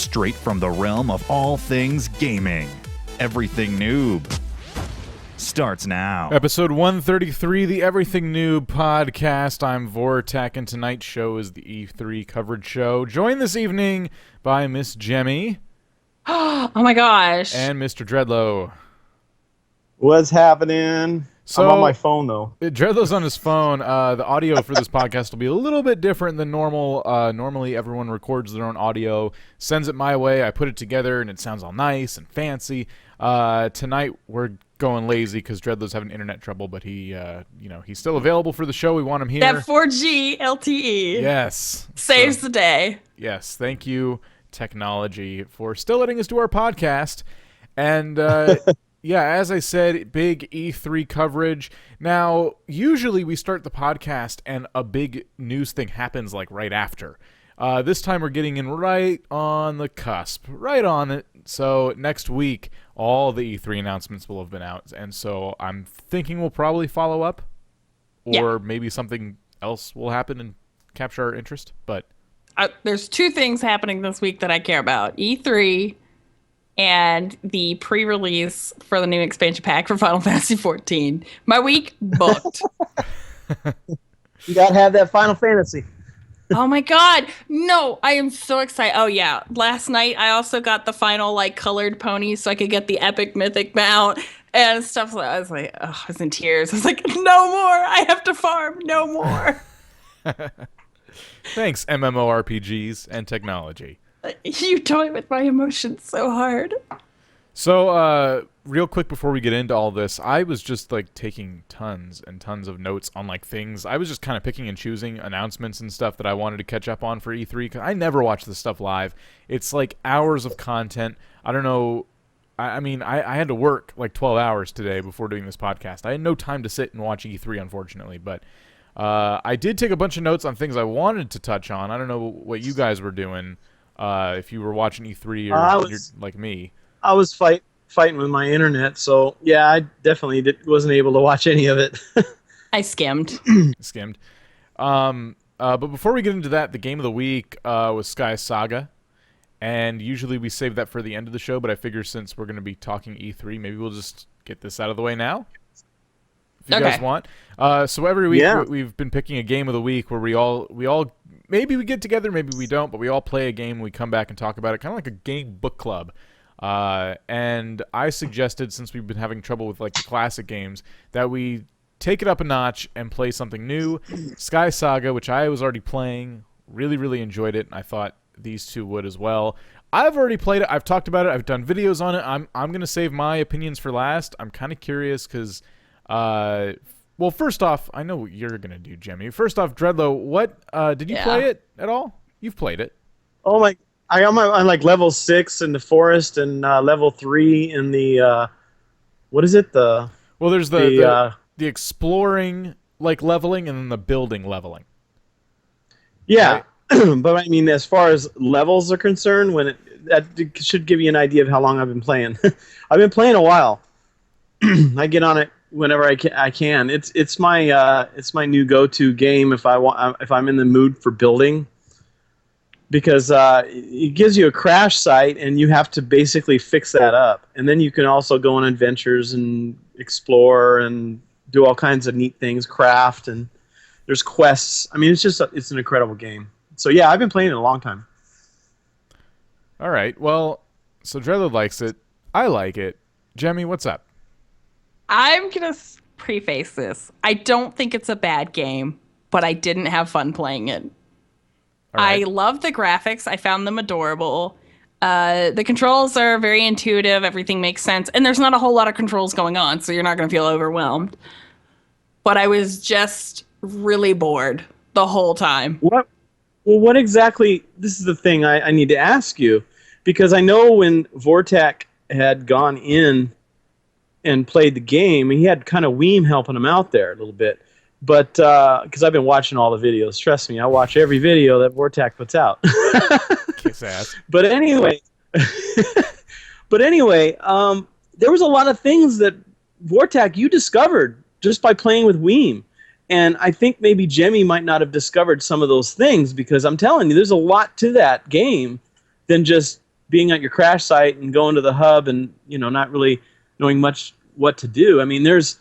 straight from the realm of all things gaming. Everything Noob starts now. Episode 133, the Everything Noob podcast. I'm Vortek, and tonight's show is the E3 coverage show. Joined this evening by Miss Jemmy. Oh my gosh. And Mr. Dreadlow. What's happening? So, I'm on my phone, though. Dreadlow's on his phone. The audio for this podcast will be a little bit different than normal. Normally, everyone records their own audio, sends it my way. I put it together, and it sounds all nice and fancy. Tonight, we're going lazy because Dreadlow's having internet trouble, but he's still available for the show. We want him here. That 4G LTE. Yes. Saves the day. Yes. Thank you, technology, for still letting us do our podcast. And yeah, as I said, big E3 coverage. Now, usually we start the podcast and a big news thing happens like right after. This time we're getting in right on the cusp, right on it. So next week, all the E3 announcements will have been out. And so I'm thinking we'll probably follow up, or maybe something else will happen and capture our interest. But there's two things happening this week that I care about. E3 and the pre-release for the new expansion pack for Final Fantasy XIV. My week booked. You gotta have that Final Fantasy. Oh my god. No, I am so excited. Oh yeah. Last night I also got the final colored ponies so I could get the epic mythic mount and stuff. I was like, I was in tears. I was like, no more. I have to farm. No more. Thanks, MMORPGs and technology. You toy with my emotions so hard. So, real quick before we get into all this, I was just taking tons and tons of notes on things. I was just kind of picking and choosing announcements and stuff that I wanted to catch up on for E3 because I never watch this stuff live. It's hours of content. I don't know. I mean, I had to work 12 hours today before doing this podcast. I had no time to sit and watch E3, unfortunately, but I did take a bunch of notes on things I wanted to touch on. I don't know what you guys were doing. If you were watching E3 or you're like me. I was fighting with my internet, so yeah, I definitely wasn't able to watch any of it. I skimmed. But before we get into that, the game of the week was SkySaga. And usually we save that for the end of the show, but I figure since we're going to be talking E3, maybe we'll just get this out of the way now. If you guys want. So every week we've been picking a game of the week where we all maybe we get together, maybe we don't, but we all play a game and we come back and talk about it, kind of like a game book club. And I suggested, since we've been having trouble with the classic games, that we take it up a notch and play something new. SkySaga, which I was already playing, really, really enjoyed it, and I thought these two would as well. I've already played it. I've talked about it. I've done videos on it. I'm going to save my opinions for last. I'm kind of curious because... well, first off, I know what you're gonna do, Jimmy. First off, Dreadlow, what did you play it at all? You've played it. Oh my! I'm level 6 in the forest and level 3 in the what is it? There's the exploring leveling and then the building leveling. Yeah, right? But I mean, as far as levels are concerned, that should give you an idea of how long I've been playing. I've been playing a while. I get on it whenever I can. It's my new go-to game if I'm in the mood for building, because it gives you a crash site and you have to basically fix that up, and then you can also go on adventures and explore and do all kinds of neat things, craft, and there's quests. I mean, it's an incredible game. So yeah, I've been playing it a long time. All right, well, so Dreadlow likes it. I like it. Jemmy, what's up? I'm going to preface this. I don't think it's a bad game, but I didn't have fun playing it. Right. I love the graphics. I found them adorable. The controls are very intuitive. Everything makes sense. And there's not a whole lot of controls going on, so you're not going to feel overwhelmed. But I was just really bored the whole time. What exactly... This is the thing I need to ask you, because I know when Vortek had gone in and played the game, and he had kind of Weem helping him out there a little bit, but because I've been watching all the videos, trust me, I watch every video that Vortek puts out. Kiss ass. But anyway, there was a lot of things that Vortek you discovered just by playing with Weem, and I think maybe Jemmy might not have discovered some of those things, because I'm telling you, there's a lot to that game than just being at your crash site and going to the hub and not really knowing much what to do. I mean, there's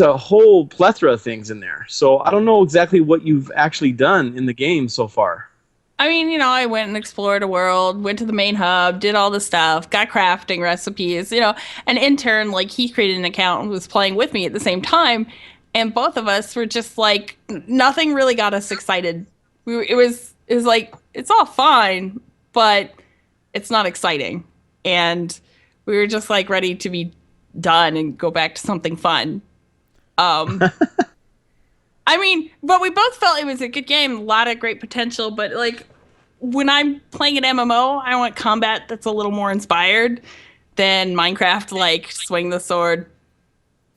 a whole plethora of things in there. So I don't know exactly what you've actually done in the game so far. I mean, I went and explored a world, went to the main hub, did all the stuff, got crafting recipes, an intern, like, he created an account and was playing with me at the same time. And both of us were just like, nothing really got us excited. It was like, it's all fine, but it's not exciting. And we were just like ready to be done and go back to something fun. I mean, but we both felt it was a good game, a lot of great potential, but like when I'm playing an MMO, I want combat that's a little more inspired than Minecraft, like swing the sword,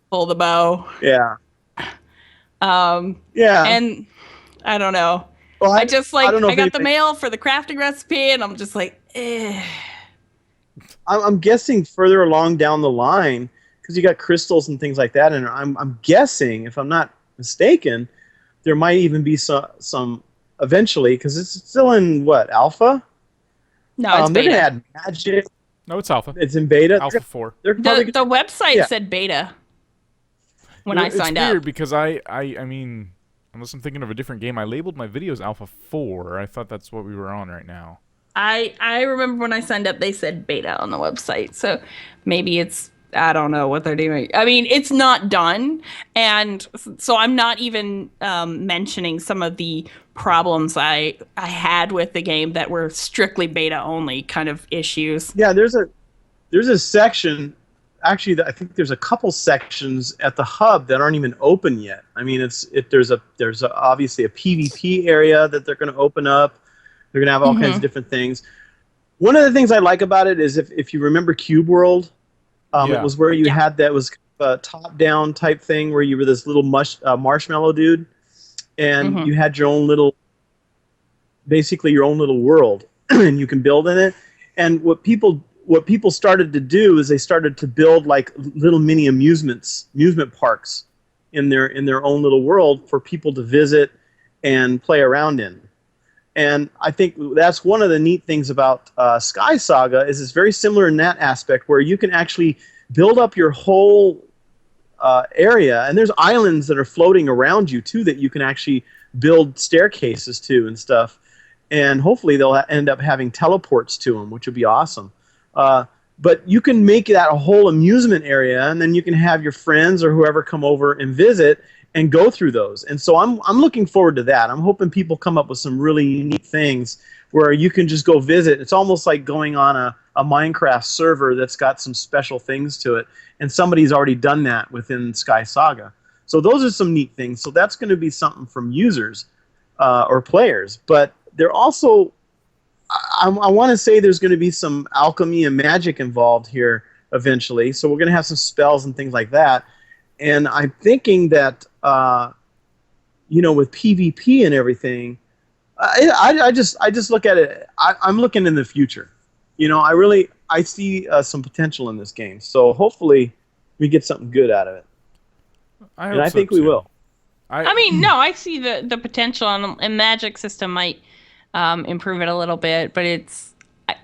pull the bow. Yeah. Yeah. And I don't know. Well, I got the mail for the crafting recipe and I'm just like, eh. I'm guessing further along down the line, because you got crystals and things like that, and I'm guessing, if I'm not mistaken, there might even be some eventually, because it's still in what, alpha? No, it's beta. They're gonna add magic. No, it's alpha. It's in beta. Alpha 4. The website said beta when I signed up. It's weird because I mean, unless I'm thinking of a different game, I labeled my videos alpha 4. I thought that's what we were on right now. I remember when I signed up, they said beta on the website. So maybe I don't know what they're doing. I mean, it's not done. And so I'm not even mentioning some of the problems I had with the game that were strictly beta only kind of issues. Yeah, there's a section. Actually, I think there's a couple sections at the hub that aren't even open yet. I mean, there's obviously a PvP area that they're going to open up. They're going to have all kinds of different things. One of the things I like about it is if you remember Cube World, it was where you had that was a top-down type thing where you were this little marshmallow dude, and you had your own little, basically your own little world, and you can build in it. And what people started to do is they started to build like little mini amusement parks in their own little world for people to visit and play around in. And I think that's one of the neat things about SkySaga is it's very similar in that aspect where you can actually build up your whole area, and there's islands that are floating around you too that you can actually build staircases to and stuff. And hopefully they'll end up having teleports to them, which would be awesome. But you can make that a whole amusement area, and then you can have your friends or whoever come over and visit and go through those. And so I'm looking forward to that. I'm hoping people come up with some really unique things where you can just go visit. It's almost like going on a Minecraft server that's got some special things to it, and somebody's already done that within SkySaga. So those are some neat things. So that's going to be something from users or players. But they're also, I want to say there's going to be some alchemy and magic involved here eventually. So we're going to have some spells and things like that. And I'm thinking that, with PvP and everything, I just look at it. I'm looking in the future. I see some potential in this game. So hopefully we get something good out of it. I think we will. I see the potential, and magic system might improve it a little bit, but it's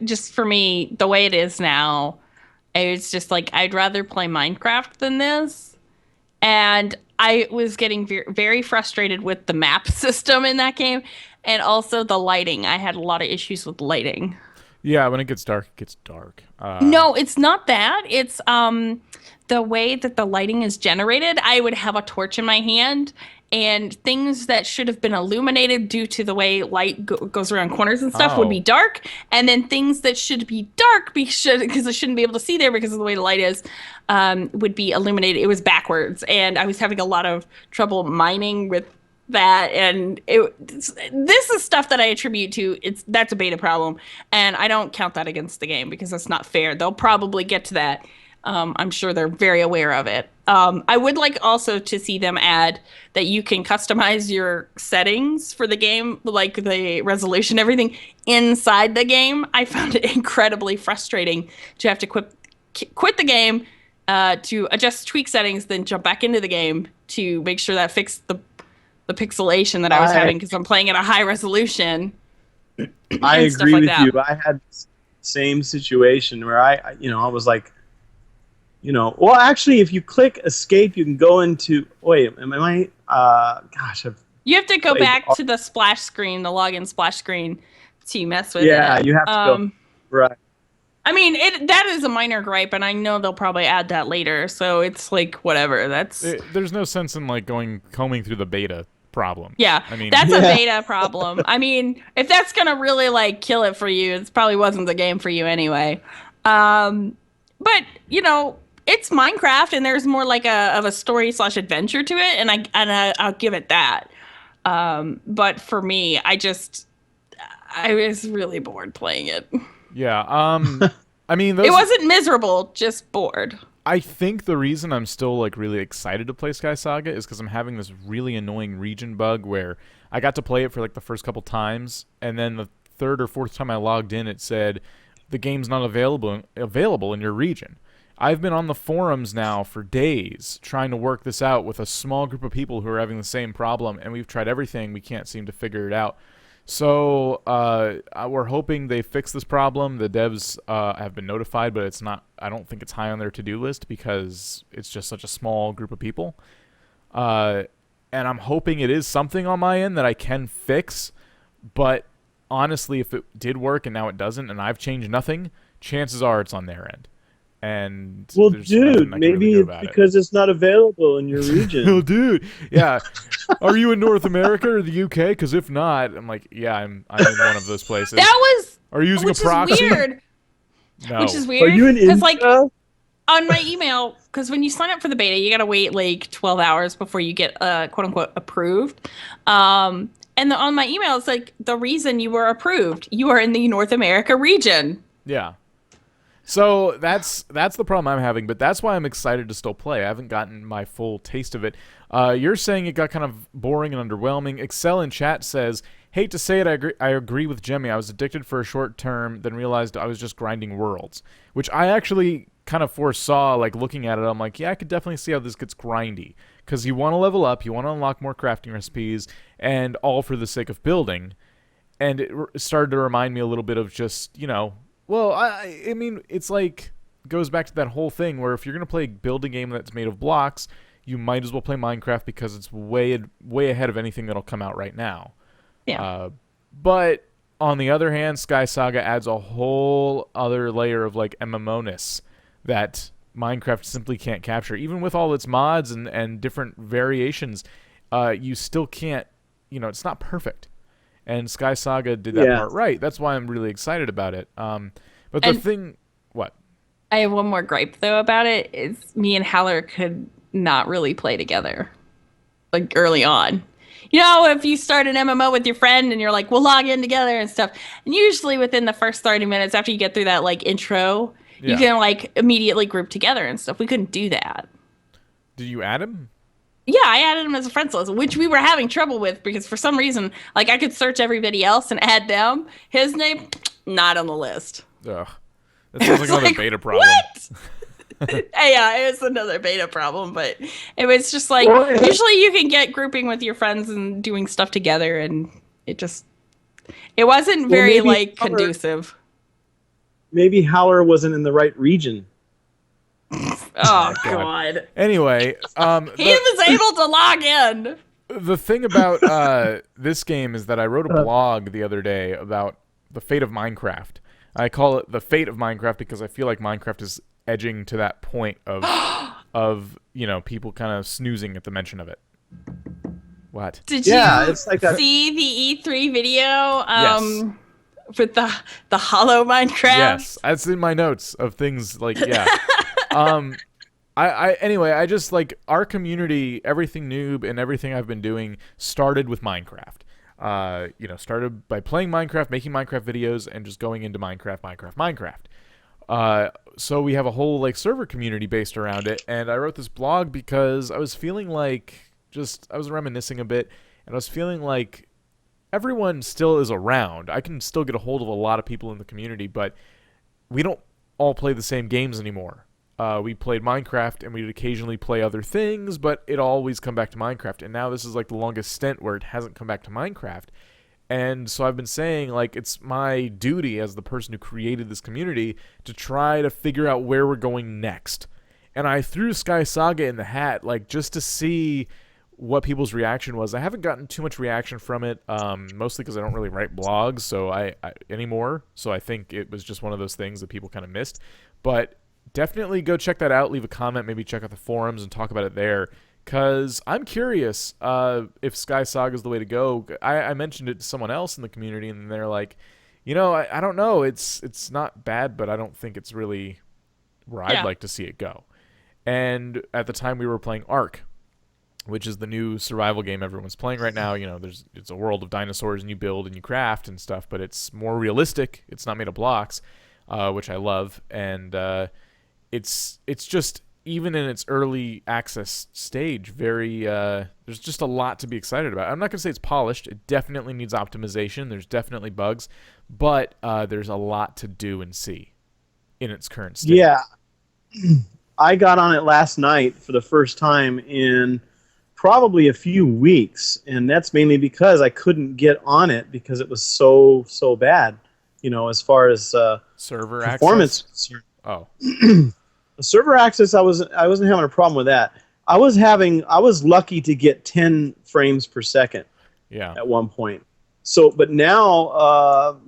just, for me, the way it is now, it's just like I'd rather play Minecraft than this. And I was getting very frustrated with the map system in that game, and also the lighting. I had a lot of issues with lighting. Yeah, when it gets dark, it gets dark. No, it's not that. It's the way that the lighting is generated. I would have a torch in my hand, and things that should have been illuminated due to the way light goes around corners and stuff would be dark, and then things that should be dark because I shouldn't be able to see there because of the way the light is would be illuminated. It was backwards, and I was having a lot of trouble mining with that, and this is stuff that I attribute to that's a beta problem, and I don't count that against the game because that's not fair. They'll probably get to that. I'm sure they're very aware of it. I would like also to see them add that you can customize your settings for the game, like the resolution, everything inside the game. I found it incredibly frustrating to have to quit the game to adjust tweak settings, then jump back into the game to make sure that fixed the pixelation that I was having because I'm playing at a high resolution. I agree with you. same situation where I was like, well, actually, if you click escape, you can go into. Wait, am I? Gosh, you have to go played back to the splash screen, the login splash screen, to mess with it. Yeah, you have to go. Right. I mean, that is a minor gripe, and I know they'll probably add that later. So it's like whatever. There's no sense in like combing through the beta problem. Yeah, I mean, that's a beta problem. I mean, if that's gonna really like kill it for you, it probably wasn't the game for you anyway. But it's Minecraft, and there's more like a story / adventure to it, and I'll give it that. But for me, I was really bored playing it. Yeah. I mean, it wasn't miserable, just bored. I think the reason I'm still like really excited to play SkySaga is because I'm having this really annoying region bug where I got to play it for like the first couple times, and then the third or fourth time I logged in, it said the game's not available in your region. I've been on the forums now for days trying to work this out with a small group of people who are having the same problem, and we've tried everything. We can't seem to figure it out. So we're hoping they fix this problem. The devs have been notified, but it's not. I don't think it's high on their to-do list because it's just such a small group of people. And I'm hoping it is something on my end that I can fix. But honestly, if it did work and now it doesn't, and I've changed nothing, chances are it's on their end. And well, dude, maybe it's because it's not available in your region. Oh, dude, yeah. Are you in North America or the UK? Because if not, I'm like, yeah, I'm in one of those places. Are you using a proxy? Weird. No. Which is weird. Are you in India? Like on my email, because when you sign up for the beta, you gotta wait like 12 hours before you get quote unquote approved. And on my email, it's like the reason you were approved, you are in the North America region. Yeah. So that's the problem I'm having, but that's why I'm excited to still play. I haven't gotten my full taste of it. You're saying it got kind of boring and underwhelming. Excel in chat says, hate to say it, I agree with Jemmy. I was addicted for a short term, then realized I was just grinding worlds, which I actually kind of foresaw, like looking at it. I'm like, yeah, I could definitely see how this gets grindy, because you want to level up, you want to unlock more crafting recipes, and all for the sake of building. And it started to remind me a little bit of just, well, I mean, it's like, goes back to that whole thing where if you're going to build a game that's made of blocks, you might as well play Minecraft because it's way ahead of anything that'll come out right now. Yeah. But on the other hand, SkySaga adds a whole other layer of like MMO-ness that Minecraft simply can't capture. Even with all its mods and different variations, you still can't, it's not perfect. And SkySaga did that part right. That's why I'm really excited about it. What? I have one more gripe, though, about it. Is me and Haller could not really play together, like, early on. If you start an MMO with your friend and you're like, we'll log in together and stuff, and usually within the first 30 minutes after you get through that, like, intro, you can, like, immediately group together and stuff. We couldn't do that. Did you add him? Yeah, I added him as a friends list, which we were having trouble with because for some reason, like, I could search everybody else and add them. His name, not on the list. Ugh. That sounds like another beta problem. What? Yeah, it was another beta problem, but it was just like, usually you can get grouping with your friends and doing stuff together, and it wasn't very, conducive. Maybe Howler wasn't in the right region. Oh, God. Anyway, he was able to log in. The thing about this game is that I wrote a blog the other day about the fate of Minecraft. I call it the fate of Minecraft because I feel like Minecraft is edging to that point of people kind of snoozing at the mention of it. What? Did you it's like see the E3 video? Yes. With the hollow Minecraft? Yes, that's in my notes of things like, yeah. Anyway, I just like our community, everything Noob and everything I've been doing started with Minecraft. Started by playing Minecraft, making Minecraft videos, and just going into Minecraft. So we have a whole like server community based around it, and I wrote this blog because I was feeling like I was reminiscing a bit, and I was feeling like everyone still is around. I can still get a hold of a lot of people in the community, but we don't all play the same games anymore. We played Minecraft, and we'd occasionally play other things, but it always come back to Minecraft. And now this is like the longest stint where it hasn't come back to Minecraft. And so I've been saying, like, it's my duty as the person who created this community to try to figure out where we're going next. And I threw SkySaga in the hat, like, just to see what people's reaction was. I haven't gotten too much reaction from it, mostly because I don't really write blogs anymore. So I think it was just one of those things that people kind of missed. But definitely go check that out. Leave a comment. Maybe check out the forums and talk about it there. Because I'm curious if SkySaga is the way to go. I mentioned it to someone else in the community, and they're like, I don't know. It's not bad, but I don't think it's really where I'd like to see it go. And at the time, we were playing Ark, which is the new survival game everyone's playing right now. It's a world of dinosaurs, and you build and you craft and stuff, but it's more realistic. It's not made of blocks, which I love, and it's just, even in its early access stage, there's just a lot to be excited about. I'm not going to say it's polished. It definitely needs optimization. There's definitely bugs, but there's a lot to do and see in its current state. Yeah. I got on it last night for the first time in probably a few weeks, and that's mainly because I couldn't get on it because it was so bad, as far as server performance access. Oh. The server access, I wasn't having a problem with that. I was lucky to get 10 frames per second. Yeah. At one point. So, but now,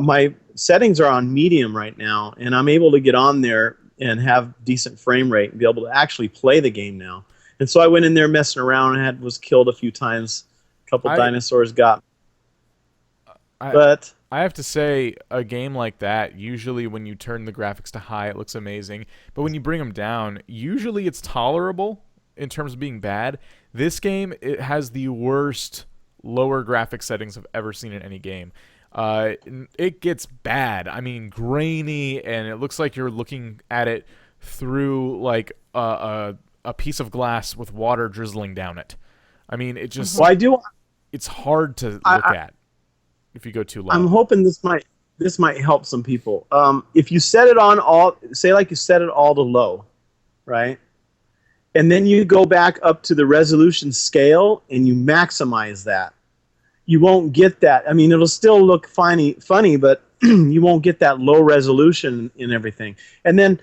my settings are on medium right now, and I'm able to get on there and have decent frame rate and be able to actually play the game now. And so I went in there messing around and was killed a few times. A couple dinosaurs got me. But I have to say, a game like that, usually when you turn the graphics to high, it looks amazing. But when you bring them down, usually it's tolerable in terms of being bad. This game, it has the worst lower graphic settings I've ever seen in any game. It gets bad. I mean, grainy, and it looks like you're looking at it through like a piece of glass with water drizzling down it. I mean, it just it's hard to look at if you go too low. I'm hoping this might help some people. If you set it on all, say like you set it all to low, right? And then you go back up to the resolution scale and you maximize that. You won't get that. I mean, it'll still look funny, but you won't get that low resolution in everything. And then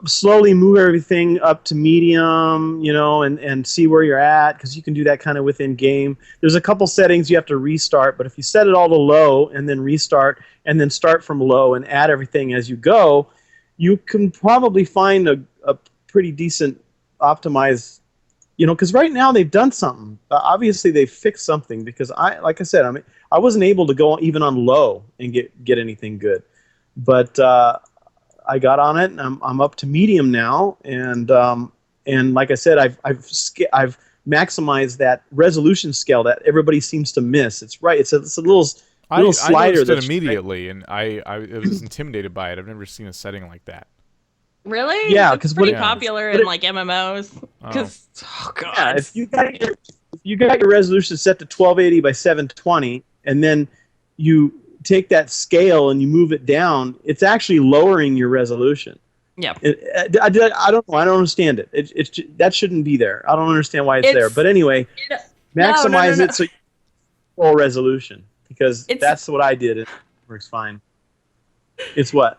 slowly move everything up to medium, and see where you're at, because you can do that kind of within game. There's a couple settings you have to restart, but if you set it all to low and then restart and then start from low and add everything as you go, you can probably find a pretty decent optimized, because right now they've done something. Obviously they fixed something, because like I said, I wasn't able to go even on low and get anything good, but I got on it, and I'm up to medium now, and like I said, I've maximized that resolution scale that everybody seems to miss. It's right. It's a little slider. I noticed it immediately, and I was intimidated by it. I've never seen a setting like that. Really? Yeah, because pretty popular in like MMOs. Because god, yeah, if you got your resolution set to 1280 by 720, and then you take that scale and you move it down, it's actually lowering your resolution. Yeah. I don't know. I don't understand it. It's that shouldn't be there. I don't understand why it's there. But anyway, maximize it so you full resolution, because that's what I did. It works fine. It's what?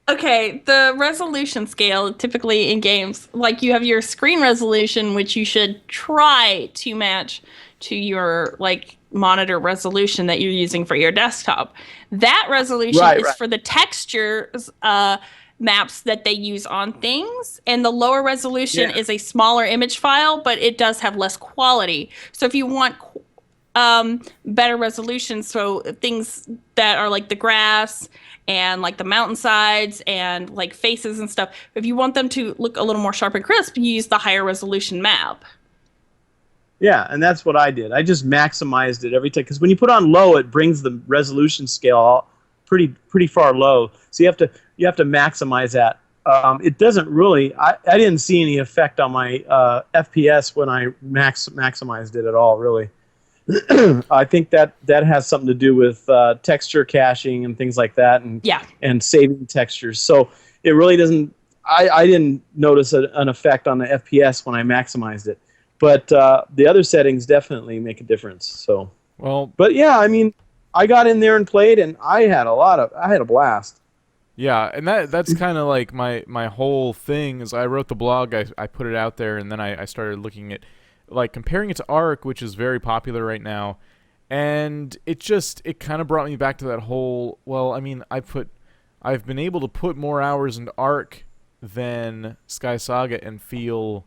Okay, the resolution scale typically in games, like you have your screen resolution, which you should try to match to your like monitor resolution that you're using for your desktop. That resolution is for the textures maps that they use on things, and the lower resolution is a smaller image file, but it does have less quality. So if you want better resolution, so things that are like the grass and like the mountainsides and like faces and stuff, if you want them to look a little more sharp and crisp, you use the higher resolution map. Yeah, and that's what I did. I just maximized it every time, because when you put on low, it brings the resolution scale pretty far low. So you have to maximize that. It doesn't really. I didn't see any effect on my FPS when I maximized it at all. Really, I think that has something to do with texture caching and things like that, and saving textures. So it really doesn't. I didn't notice an effect on the FPS when I maximized it. But the other settings definitely make a difference. So Well, But yeah, I mean, I got in there and played, and I had a blast. yeah, and that's kind of like my whole thing is I wrote the blog, I put it out there, and then I started looking at like comparing it to Ark, which is very popular right now, and it kind of brought me back to that whole, well, I mean, I've been able to put more hours into Ark than SkySaga and feel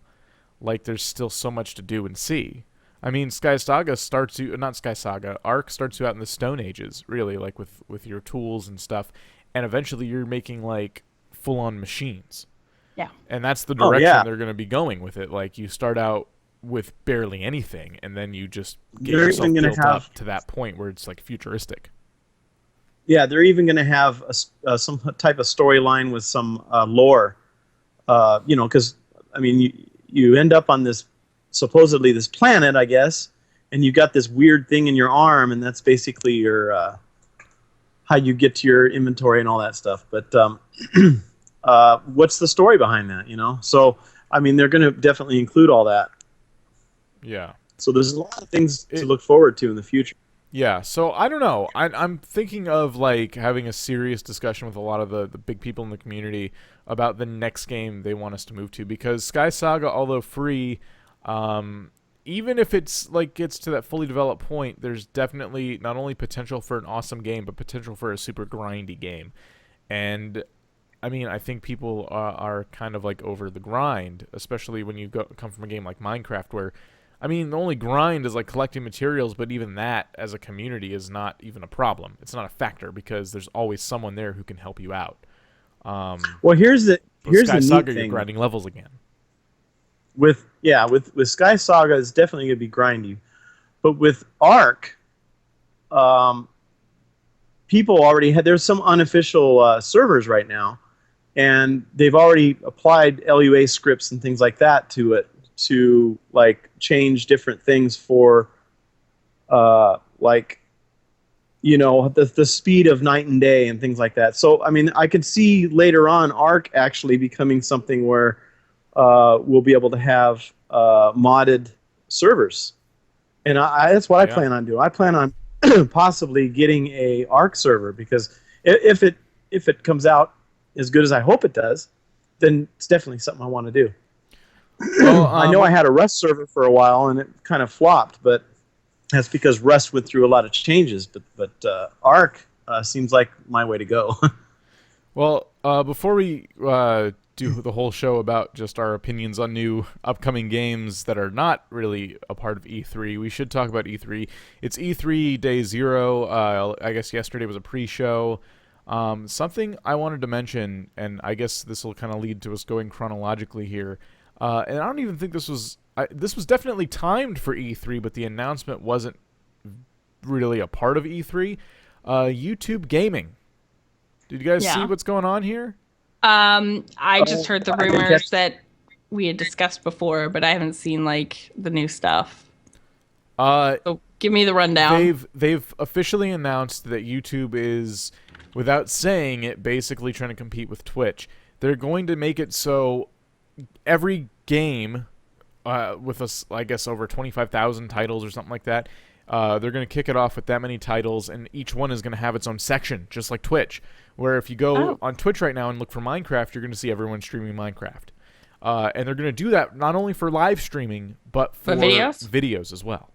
like there's still so much to do and see. I mean, SkySaga starts you, not SkySaga, Ark starts you out in the Stone Ages, really, like with your tools and stuff, and eventually you're making like full-on machines. Yeah. And that's the Oh, direction yeah. they're going to be going with it. Like you start out with barely anything, and then you just get They're yourself even gonna built have- up to that point where it's like futuristic. Yeah, they're even going to have some type of storyline with some lore. Because I mean, you end up on this supposedly this planet, I guess, and you got this weird thing in your arm, and that's basically your how you get to your inventory and all that stuff. But what's the story behind that? So I mean, they're going to definitely include all that. Yeah. So there's a lot of things to look forward to in the future. Yeah, so I don't know. I'm thinking of like having a serious discussion with a lot of the big people in the community about the next game they want us to move to, because SkySaga, although free, even if it's like gets to that fully developed point, there's definitely not only potential for an awesome game, but potential for a super grindy game. And I mean, I think people are kind of like over the grind, especially when you come from a game like Minecraft, where I mean, the only grind is like collecting materials, but even that as a community is not even a problem. It's not a factor because there's always someone there who can help you out. Well, here's the neat SkySaga, you're thing. grinding levels again. With SkySaga, it's definitely going to be grindy. But with Ark, people already there's some unofficial servers right now, and they've already applied LUA scripts and things like that to it to like change different things for like the speed of night and day and things like that. So I mean, I could see later on Ark actually becoming something where we'll be able to have modded servers, and that's what I plan on doing. I plan on possibly getting a Ark server, because if it comes out as good as I hope it does, then it's definitely something I want to do. Well, I know I had a Rust server for a while and it kind of flopped, but that's because Rust went through a lot of changes. But Ark seems like my way to go. Well, before we do the whole show about just our opinions on new upcoming games that are not really a part of E3, we should talk about E3. It's E3 Day 0. I guess yesterday was a pre-show. Something I wanted to mention, and I guess this will kind of lead to us going chronologically here. And I don't even think this was definitely timed for E3, but the announcement wasn't really a part of E3. YouTube Gaming. Did you guys see what's going on here? I just heard the rumors that we had discussed before, but I haven't seen like the new stuff. So give me the rundown. They've officially announced that YouTube is, without saying it, basically trying to compete with Twitch. They're going to make it so every game with us, I guess, over 25,000 titles or something like that, they're going to kick it off with that many titles, and each one is going to have its own section, just like Twitch, where if you go on Twitch right now and look for Minecraft, you're going to see everyone streaming Minecraft. And they're going to do that not only for live streaming, but for videos as well.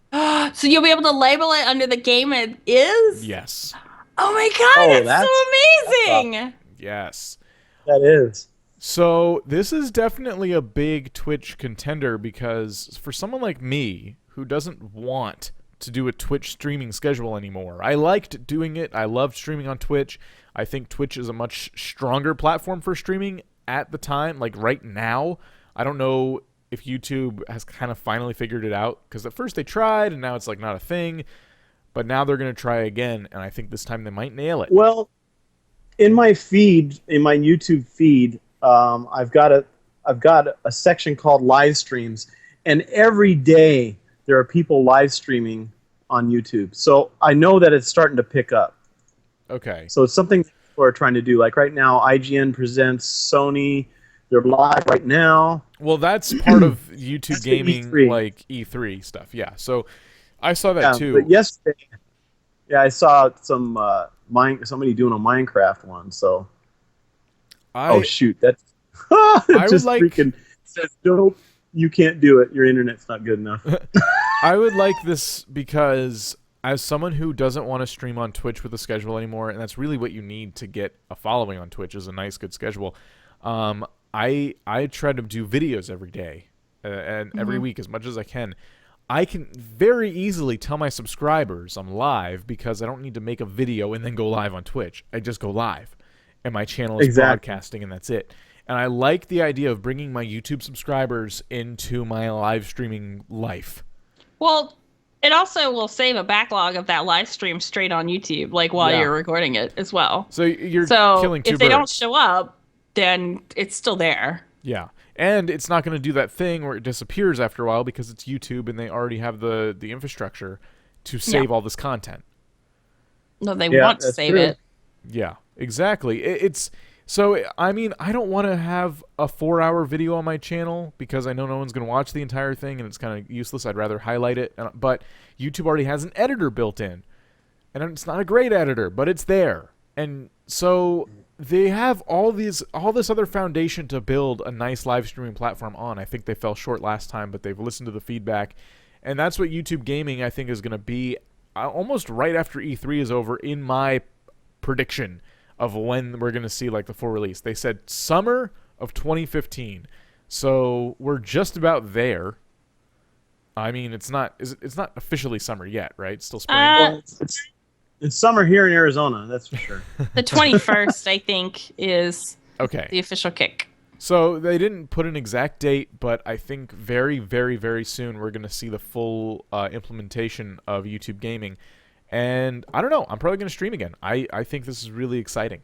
So you'll be able to label it under the game it is? Yes. Oh my god, that's so amazing! Yes. That is. So this is definitely a big Twitch contender, because for someone like me who doesn't want to do a Twitch streaming schedule anymore, I liked doing it. I loved streaming on Twitch. I think Twitch is a much stronger platform for streaming at the time. Like right now, I don't know if YouTube has kind of finally figured it out, because at first they tried and now it's like not a thing, but now they're going to try again, and I think this time they might nail it. Well, in my YouTube feed, I've got a section called live streams, and every day there are people live streaming on YouTube. So I know that it's starting to pick up. Okay. So it's something people are trying to do. Like right now, IGN presents Sony. They're live right now. Well, that's part of YouTube That's gaming, E3. like E3 stuff. Yeah. So I saw that too. But yesterday, I saw some somebody doing a Minecraft one. So, oh shoot, that's it just freaking says nope. You can't do it. Your internet's not good enough. I would like this because as someone who doesn't want to stream on Twitch with a schedule anymore, and that's really what you need to get a following on Twitch is a nice, good schedule. I try to do videos every day and every week as much as I can. I can very easily tell my subscribers I'm live because I don't need to make a video and then go live on Twitch. I just go live, and my channel is broadcasting, and that's it. And I like the idea of bringing my YouTube subscribers into my live streaming life. Well, it also will save a backlog of that live stream straight on YouTube, like while you're recording it as well. So you're killing two birds. If they don't show up, then it's still there. Yeah. And it's not going to do that thing where it disappears after a while because it's YouTube and they already have the infrastructure to save all this content. No, they want to save it. Yeah, exactly. So, I mean, I don't want to have a 4-hour video on my channel because I know no one's going to watch the entire thing and it's kind of useless. I'd rather highlight it. But YouTube already has an editor built in. And it's not a great editor, but it's there. And so they have all this other foundation to build a nice live streaming platform on. I think they fell short last time, but they've listened to the feedback. And that's what YouTube Gaming, I think, is going to be almost right after E3 is over in my prediction of when we're going to see like the full release. They said summer of 2015. So we're just about there. I mean, it's not officially summer yet, right? It's still spring. It's summer here in Arizona, that's for sure. The 21st, I think, is the official kick. So they didn't put an exact date, but I think very, very, very soon we're going to see the full implementation of YouTube Gaming. And I don't know. I'm probably going to stream again. I think this is really exciting.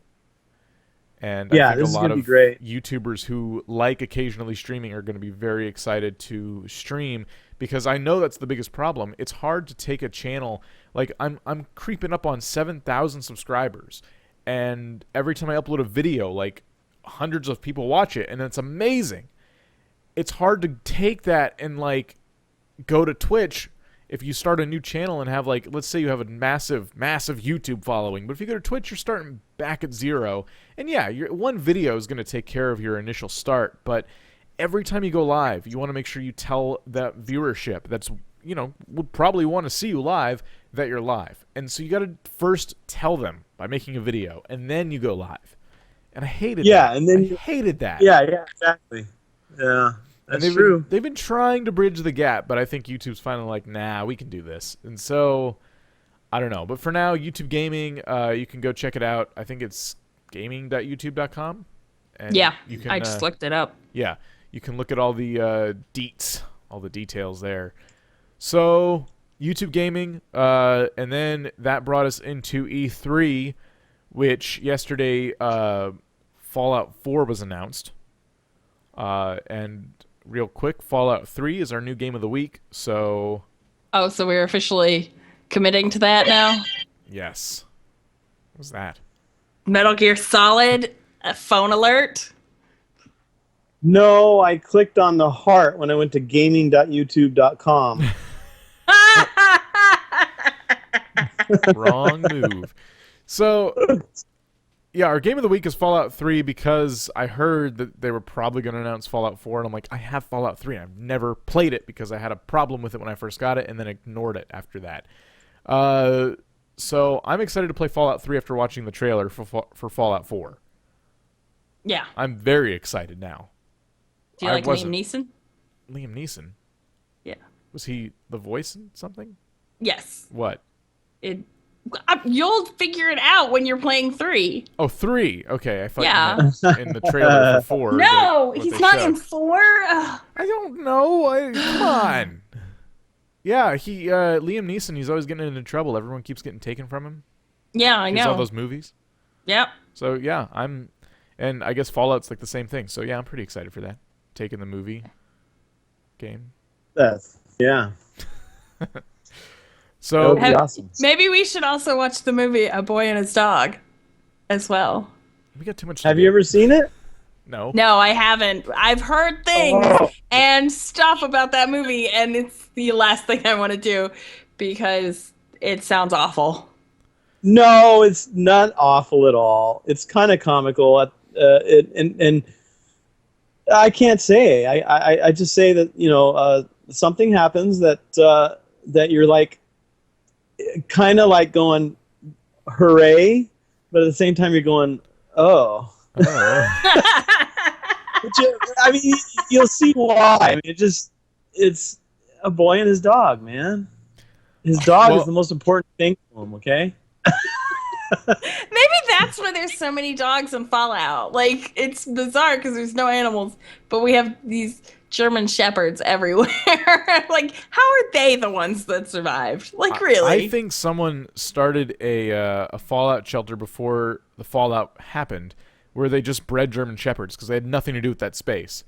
And I think this a lot of great. YouTubers who like occasionally streaming are going to be very excited to stream because I know that's the biggest problem. It's hard to take a channel. Like I'm creeping up on 7,000 subscribers. And every time I upload a video, like hundreds of people watch it. And it's amazing. It's hard to take that and like go to Twitch. If you start a new channel and have like, let's say you have a massive YouTube following, but if you go to Twitch, you're starting back at 0. And yeah, one video is going to take care of your initial start, but every time you go live, you want to make sure you tell that viewership that's, would probably want to see you live that you're live. And so you got to first tell them by making a video and then you go live. And I hated that. And then I hated that. Yeah, exactly. Yeah. That's true. They've been trying to bridge the gap, but I think YouTube's finally like, nah, we can do this. And so, I don't know. But for now, YouTube Gaming, you can go check it out. I think it's gaming.youtube.com. And you can, I just looked it up. Yeah, you can look at all the deets, all the details there. So, YouTube Gaming, and then that brought us into E3, which yesterday Fallout 4 was announced. And real quick, Fallout 3 is our new game of the week, so... Oh, so we're officially committing to that now? Yes. What was that? Metal Gear Solid, a phone alert? No, I clicked on the heart when I went to gaming.youtube.com. Wrong move. So... Yeah, our game of the week is Fallout 3 because I heard that they were probably going to announce Fallout 4, and I'm like, I have Fallout 3, and I've never played it because I had a problem with it when I first got it and then ignored it after that. So I'm excited to play Fallout 3 after watching the trailer for Fallout 4. Yeah. I'm very excited now. Do you like Liam Neeson? Liam Neeson? Yeah. Was he the voice in something? Yes. What? You'll figure it out when you're playing 3. Oh, 3. Okay, I thought you meant in the trailer for 4. No, he's not in 4. I don't know. Come on. Yeah, Liam Neeson, he's always getting into trouble. Everyone keeps getting taken from him. Yeah, I know. He's all those movies. Yep. So, yeah, and I guess Fallout's like the same thing. So, yeah, I'm pretty excited for that. Taking the movie game. Yeah. So that would be awesome. Maybe we should also watch the movie A Boy and His Dog as well. We got too much. Have you ever seen it? No. No, I haven't. I've heard things and stuff about that movie, and it's the last thing I want to do. because it sounds awful. No, it's not awful at all. It's kind of comical. And I can't say. I just say that something happens that you're like kind of like going hooray, but at the same time you're going oh. I mean, you'll see why. I mean, it's a boy and his dog, man. His dog is the most important thing to him. Okay. Maybe that's why there's so many dogs in Fallout. Like, it's bizarre because there's no animals, but we have these German shepherds everywhere. Like, how are they the ones that survived? Like, really? I think someone started a Fallout shelter before the Fallout happened, where they just bred German shepherds because they had nothing to do with that space.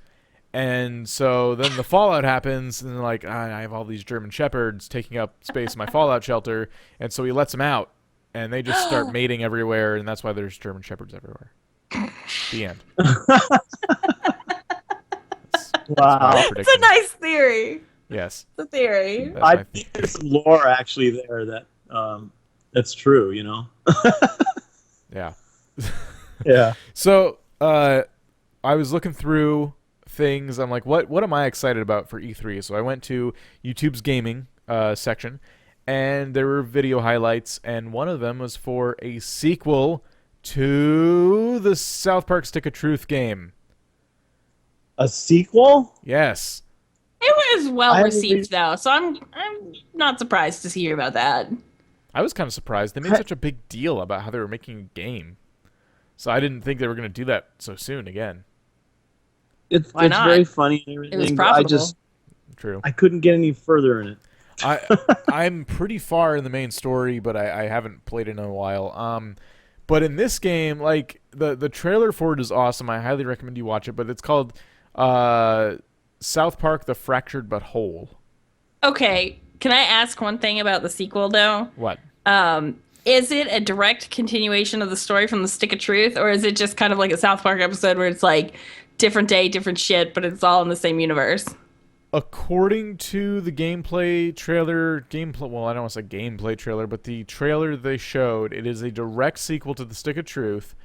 And so then the Fallout happens, and they're like, I have all these German shepherds taking up space in my Fallout shelter, and so he lets them out. And they just start mating everywhere, and that's why there's German shepherds everywhere. The end. Wow. It's a nice theory. Yes. It's a theory. I think there's some lore actually there that's true, you know? Yeah. Yeah. So I was looking through things. I'm like, what am I excited about for E3? So I went to YouTube's gaming section, and there were video highlights, and one of them was for a sequel to the South Park Stick of Truth game. A sequel? Yes. It was well received, though, so I'm not surprised to hear about that. I was kind of surprised. They made such a big deal about how they were making a game. So I didn't think they were going to do that so soon again. It's very funny and everything. It was profitable. True. I couldn't get any further in it. I'm pretty far in the main story, but I haven't played it in a while. But in this game, like the trailer for it is awesome. I highly recommend you watch it. But it's called South Park: The Fractured But Whole. Okay, can I ask one thing about the sequel though? What? Is it a direct continuation of the story from the Stick of Truth, or is it just kind of like a South Park episode where it's like different day, different shit, but it's all in the same universe? According to the gameplay trailer, well, I don't want to say gameplay trailer, but the trailer they showed, it is a direct sequel to the Stick of Truth.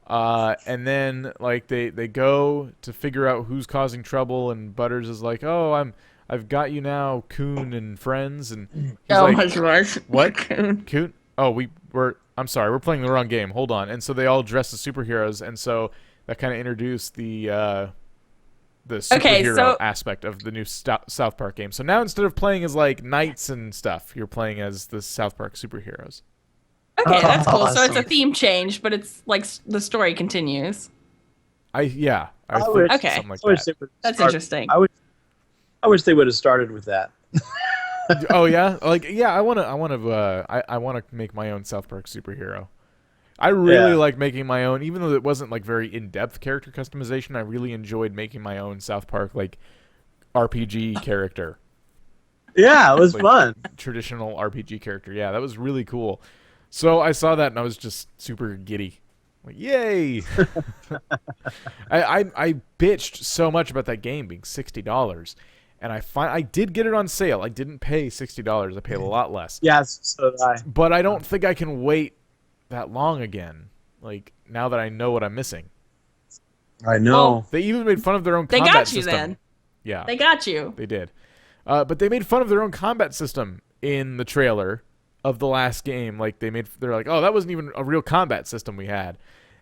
And then like they go to figure out who's causing trouble, and Butters is like, "Oh, I've got you now, Coon and friends." And he's like, my gosh. "What? Coon? Oh, I'm sorry, we're playing the wrong game. Hold on." And so they all dress as superheroes, and so that kind of introduced the superhero aspect of the new South Park game. So now instead of playing as like knights and stuff, you're playing as the South Park superheroes. Okay, that's cool. So it's a theme change, but it's like the story continues. I think Okay. something like that. That's interesting. I wish they would have started with that. Oh yeah, I want to make my own South Park superhero. I really like making my own, even though it wasn't like very in-depth character customization. I really enjoyed making my own South Park like RPG character. Yeah, it was fun. Traditional RPG character. Yeah, that was really cool. So I saw that and I was just super giddy. Like, yay! I bitched so much about that game being $60. And I did get it on sale. I didn't pay $60. I paid a lot less. Yes, so did I. But I don't think I can wait that long again. Like, now that I know what I'm missing. I know. Well, They even made fun of their own combat system. They got you then. Yeah. They got you. They did. But they made fun of their own combat system in the trailer of the last game. Like, they're like, oh, that wasn't even a real combat system we had.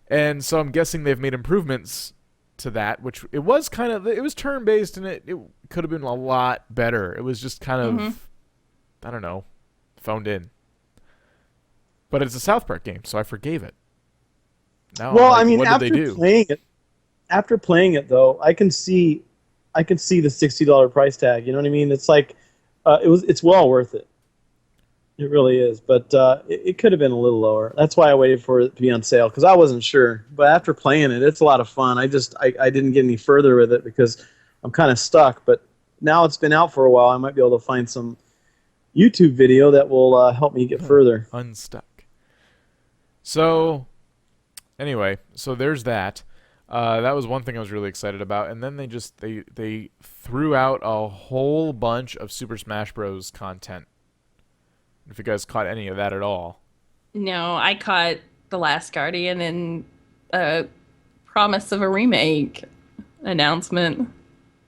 And so I'm guessing they've made improvements to that, which it was turn-based, and it could have been a lot better. It was just kind of, I don't know, phoned in. But it's a South Park game, so I forgave it. Now, well, like, I mean, what did they do? After playing it, though, I can see the $60 price tag. You know what I mean? It's like, it's well worth it. It really is, but it could have been a little lower. That's why I waited for it to be on sale, because I wasn't sure. But after playing it, it's a lot of fun. I didn't get any further with it because I'm kind of stuck. But now it's been out for a while. I might be able to find some YouTube video that will help me get further. Unstuck. So, anyway, so there's that. That was one thing I was really excited about. And then they threw out a whole bunch of Super Smash Bros. Content. If you guys caught any of that at all. No, I caught The Last Guardian and a promise of a remake announcement.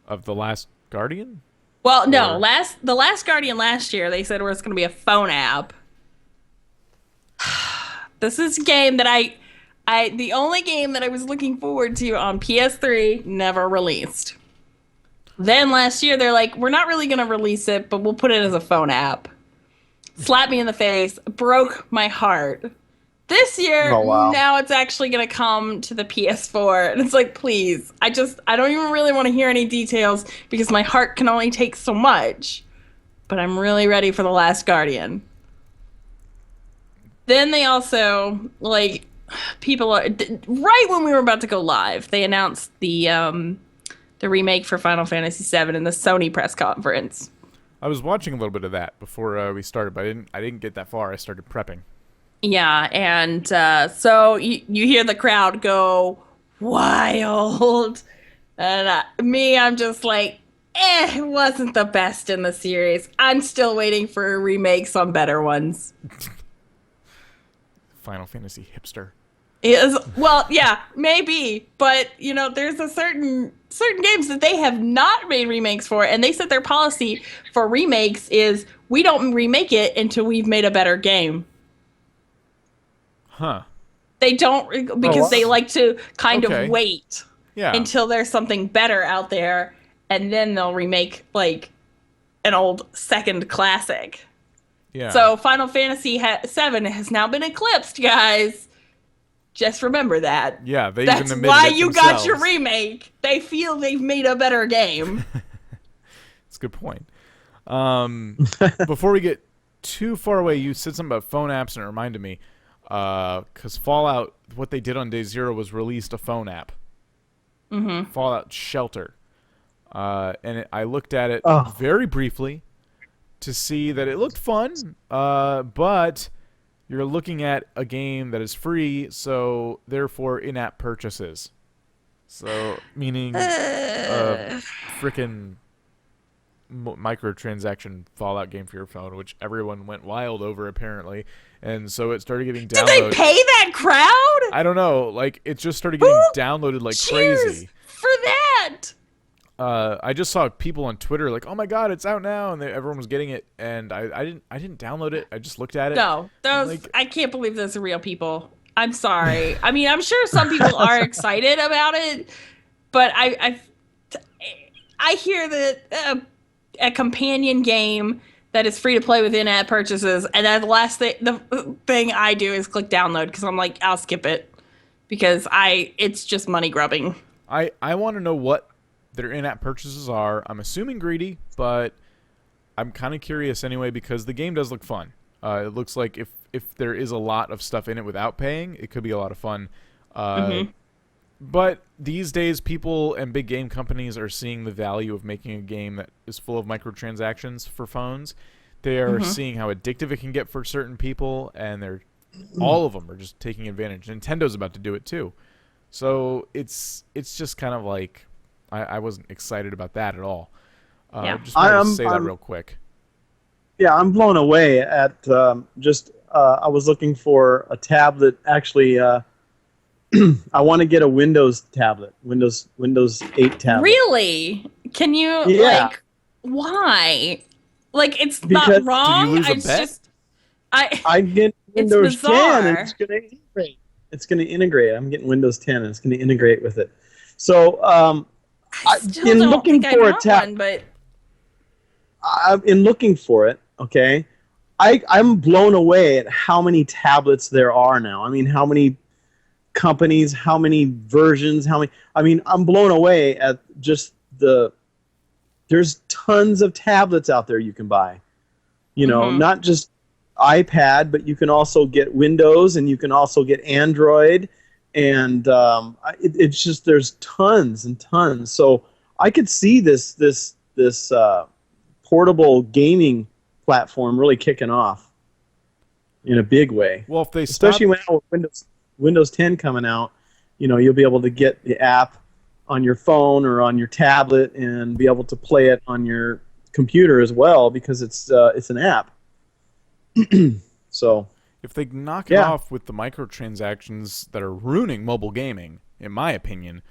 Of The Last Guardian? Well, no, Or- The Last Guardian last year they said it was going to be a phone app. This is a game that the only game that I was looking forward to on PS3 never released. Then last year they're like, we're not really going to release it, but we'll put it as a phone app. Slapped me in the face, broke my heart. This year, Oh, wow. now it's actually going to come to the PS4. And it's like, please, I don't even really want to hear any details because my heart can only take so much. But I'm really ready for The Last Guardian. Then they also, like, right when we were about to go live, they announced the remake for Final Fantasy VII in the Sony press conference. I was watching a little bit of that before we started, but I didn't get that far. I started prepping. Yeah, and so you hear the crowd go wild, and I'm just like, it wasn't the best in the series. I'm still waiting for remakes on better ones. Final Fantasy hipster. Well, yeah, maybe, but there's a certain games that they have not made remakes for, and they said their policy for remakes is we don't remake it until we've made a better game. Huh. They don't because they like to kind Okay. of wait Yeah. until there's something better out there, and then they'll remake like an old second classic. Yeah. So Final Fantasy VII has now been eclipsed, guys. Just remember that. Yeah, they That's even admitted why it you got your themselves. remake. They feel they've made a better game. That's a good point. Before we get too far away, you said something about phone apps, and it reminded me. Because Fallout, what they did on Day Zero was released a phone app. Mm-hmm. Fallout Shelter. I looked at it very briefly to see that it looked fun, but you're looking at a game that is free, so therefore in-app purchases. So, meaning frickin' microtransaction Fallout game for your phone, which everyone went wild over apparently, and so it started getting Did they downloaded. pay that crowd? I don't know, like it just started getting downloaded like Cheers crazy. for that. I just saw people on Twitter like, "Oh my god, it's out now!" and everyone was getting it, and I didn't download it. I just looked at it. No, those Like- I can't believe those are real people. I'm sorry. I mean, I'm sure some people are excited about it, but I hear that a companion game that is free to play with in-app purchases, and then the thing I do is click download because I'm like, I'll skip it because it's just money grubbing. I want to know what their in-app purchases are. I'm assuming greedy, but I'm kind of curious anyway because the game does look fun. It looks like if there is a lot of stuff in it without paying, it could be a lot of fun. But these days, people and big game companies are seeing the value of making a game that is full of microtransactions for phones. They are seeing how addictive it can get for certain people, and all of them are just taking advantage. Nintendo's about to do it too. So it's just kind of like I wasn't excited about that at all. Yeah. Just wanted to say that real quick. Yeah, I'm blown away at I was looking for a tablet. Actually, I want to get a Windows tablet, Windows 8 tablet. Really? Can you like why? Like it's Because- not wrong. Did you lose a It's bet? just I get It's Windows 10 and bizarre. it's going to integrate. It's going to integrate. I'm getting Windows 10 and it's going to integrate with it. So, I still in don't looking think I for a want tab- one, but in looking for it, okay, I'm blown away at how many tablets there are now. I mean, how many companies, how many versions, I'm blown away at just there's tons of tablets out there you can buy. Not just iPad, but you can also get Windows and you can also get Android, and it's just there's tons and tons. So I could see this portable gaming platform really kicking off in a big way. Well, if they Especially when with Windows 10 coming out, you'll be able to get the app on your phone or on your tablet and be able to play it on your computer as well because it's an app. So If they knock it off with the microtransactions that are ruining mobile gaming, in my opinion,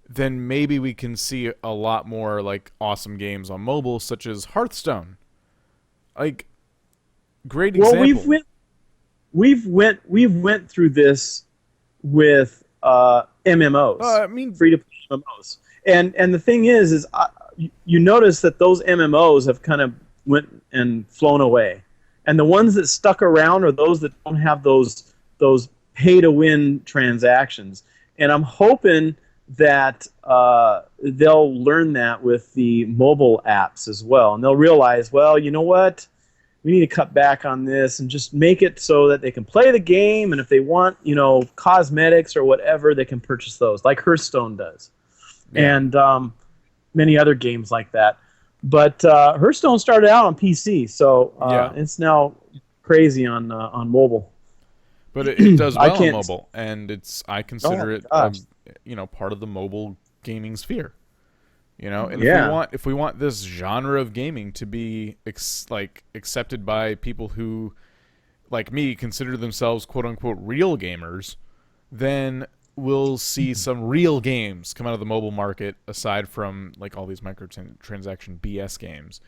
then maybe we can see a lot more like awesome games on mobile, such as Hearthstone. Like, great example. Well, we've went through this with MMOs. I mean, free to play MMOs, and the thing is you notice that those MMOs have kind of went and flown away, and the ones that stuck around are those that don't have those pay to win transactions. And I'm hoping that they'll learn that with the mobile apps as well, and they'll realize, well, you know what? We need to cut back on this and just make it so that they can play the game, and if they want, cosmetics or whatever, they can purchase those, like Hearthstone does, and many other games like that. But Hearthstone started out on PC, so it's now crazy on mobile. But it does well on mobile, and I consider it part of the mobile gaming sphere. And if we want this genre of gaming to be accepted by people who, like me, consider themselves quote unquote real gamers, then we'll see some real games come out of the mobile market aside from like all these microtransaction BS games.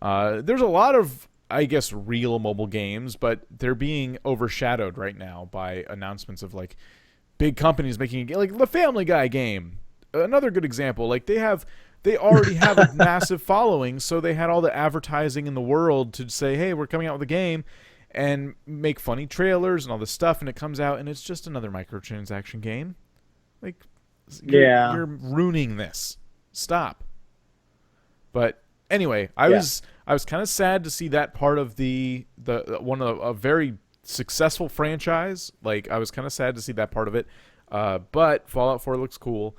There's a lot of, I guess, real mobile games, but they're being overshadowed right now by announcements of like big companies making a game, like the Family Guy game. Another good example, like they already have a massive following, so they had all the advertising in the world to say, hey, we're coming out with a game, and make funny trailers and all this stuff, and it comes out, and it's just another microtransaction game. Like, you're ruining this. Stop. But anyway, I was kind of sad to see that part of the one of a very successful franchise. Like, I was kind of sad to see that part of it. But Fallout 4 looks cool.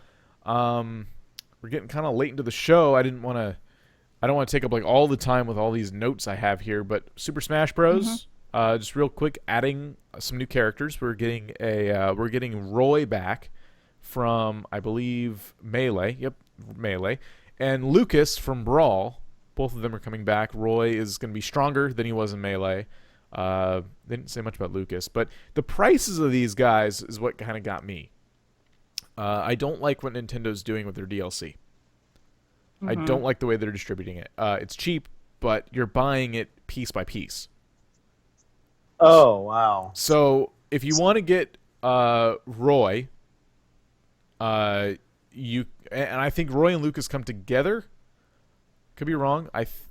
We're getting kind of late into the show. I don't want to take up like all the time with all these notes I have here, but Super Smash Bros. Just real quick, adding some new characters. We're getting Roy back from, I believe, Melee. Yep, Melee. And Lucas from Brawl. Both of them are coming back. Roy is going to be stronger than he was in Melee. They didn't say much about Lucas, but the prices of these guys is what kind of got me. I don't like what Nintendo's doing with their DLC. I don't like the way they're distributing it. It's cheap, but you're buying it piece by piece. Oh, wow. So if you want to get Roy, and I think Roy and Lucas come together. Could be wrong.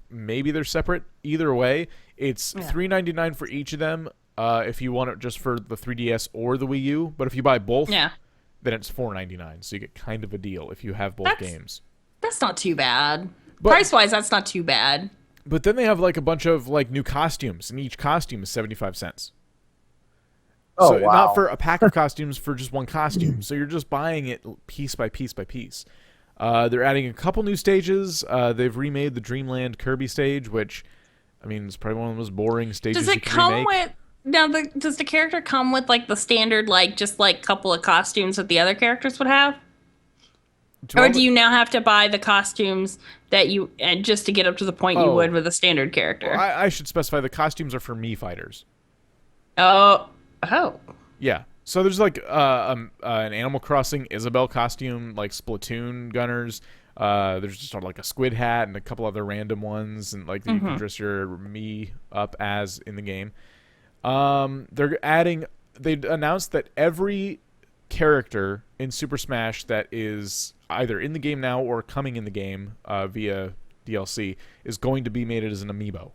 Maybe they're separate. Either way, it's $3.99 for each of them. If you want it just for the 3DS or the Wii U, but if you buy both, then it's $4.99. So you get kind of a deal if you have both games. That's not too bad. Price-wise, that's not too bad. But then they have like a bunch of like new costumes, and each costume is 75 cents. Oh, so wow. Not for a pack of costumes, for just one costume. So you're just buying it piece by piece by piece. They're adding a couple new stages. They've remade the Dreamland Kirby stage, which, I mean, it's probably one of the most boring stages you can remake. Does the character come with like the standard, like just like couple of costumes that the other characters would have? Or do you now have to buy the costumes that just to get up to the point you would with a standard character? Well, I should specify the costumes are for Mii fighters. Oh. Yeah. So there's like an Animal Crossing Isabelle costume, like Splatoon gunners. There's just like a squid hat and a couple other random ones, and like you can dress your Mii up as in the game. They announced that every character in Super Smash that is either in the game now or coming in the game via DLC is going to be made as an amiibo.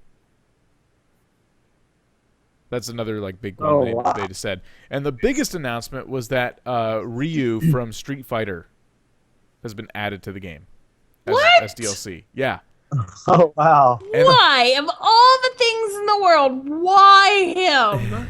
That's another like big one they just said. And the biggest announcement was that Ryu from Street Fighter has been added to the game as DLC. Yeah. Oh, wow. Why? Of all the things in the world, why him?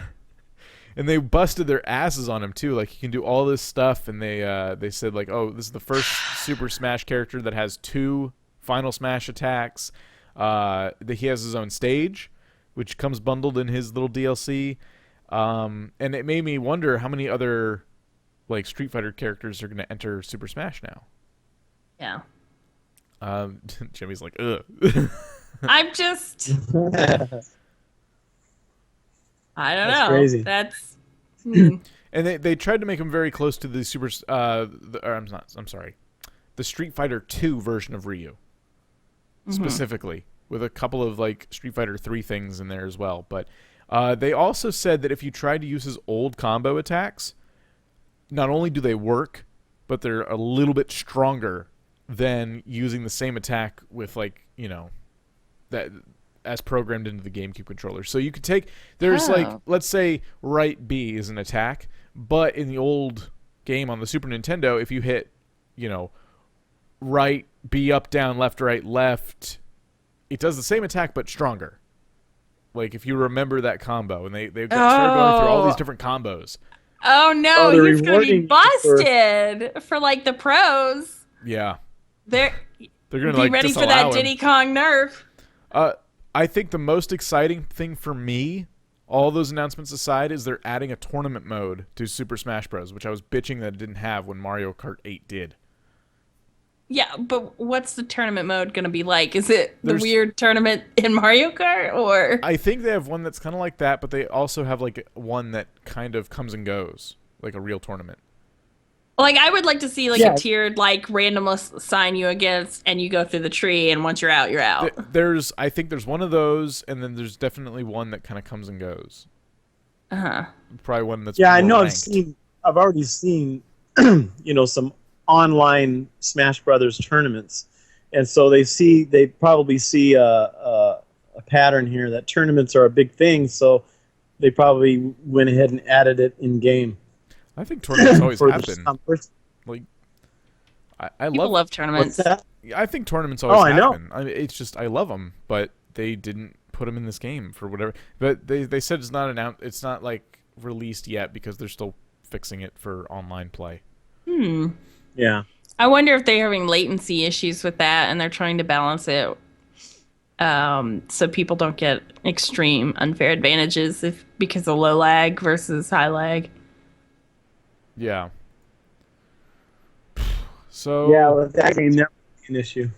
And they busted their asses on him too. Like, he can do all this stuff, and they said like, oh, this is the first Super Smash character that has 2 Final Smash attacks. That he has his own stage, which comes bundled in his little DLC. And it made me wonder how many other like Street Fighter characters are going to enter Super Smash now. Yeah. Jimmy's like, ugh. I'm just. I don't That's know. crazy. That's And they tried to make them very close to the I'm sorry, the Street Fighter 2 version of Ryu, specifically, with a couple of like Street Fighter 3 things in there as well. But they also said that if you tried to use his old combo attacks, not only do they work, but they're a little bit stronger than using the same attack with that as programmed into the GameCube controller. So you could take let's say right B is an attack, but in the old game on the Super Nintendo, if you hit, right B up down left right left, it does the same attack but stronger. Like if you remember that combo, and they started going through all these different combos. Oh no, they're he's gonna be rewarding you busted for like the pros. Yeah, They're gonna be ready for that Diddy Kong nerf. I think the most exciting thing for me, all those announcements aside, is they're adding a tournament mode to Super Smash Bros., which I was bitching that it didn't have when Mario Kart 8 did. Yeah, but what's the tournament mode gonna be like? Is it the weird tournament in Mario Kart, or? I think they have one that's kind of like that, but they also have like one that kind of comes and goes, like a real tournament. Like, I would like to see a tiered, randomless sign you against, and you go through the tree, and once you're out, you're out. I think there's one of those, and then there's definitely one that kind of comes and goes. Probably one that's I know. ranked. I've already seen, some online Smash Brothers tournaments, and so they probably see a pattern here that tournaments are a big thing, so they probably went ahead and added it in game. I think tournaments always happen. Like, I love tournaments. What's that? I think tournaments always happen. I know. It's just I love them, but they didn't put them in this game for whatever. But they said it's not announced. It's not like released yet because they're still fixing it for online play. Yeah. I wonder if they're having latency issues with that, and they're trying to balance it so people don't get extreme unfair advantages because of low lag versus high lag. Yeah. So with that game, that would be an issue.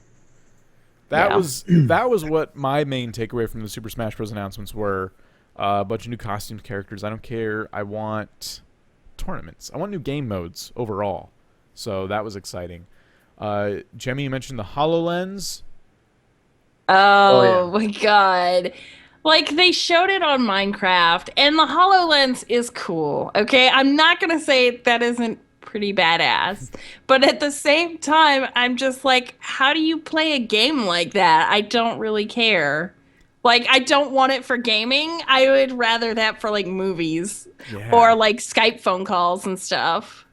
That was what my main takeaway from the Super Smash Bros. Announcements were. A bunch of new costumes, characters. I don't care. I want tournaments. I want new game modes overall. So that was exciting. Jemmy, you mentioned the HoloLens. Oh my god. Like, they showed it on Minecraft, and the HoloLens is cool, okay? I'm not going to say that isn't pretty badass, but at the same time, I'm just like, how do you play a game like that? I don't really care. Like, I don't want it for gaming. I would rather that for, movies or, Skype phone calls and stuff.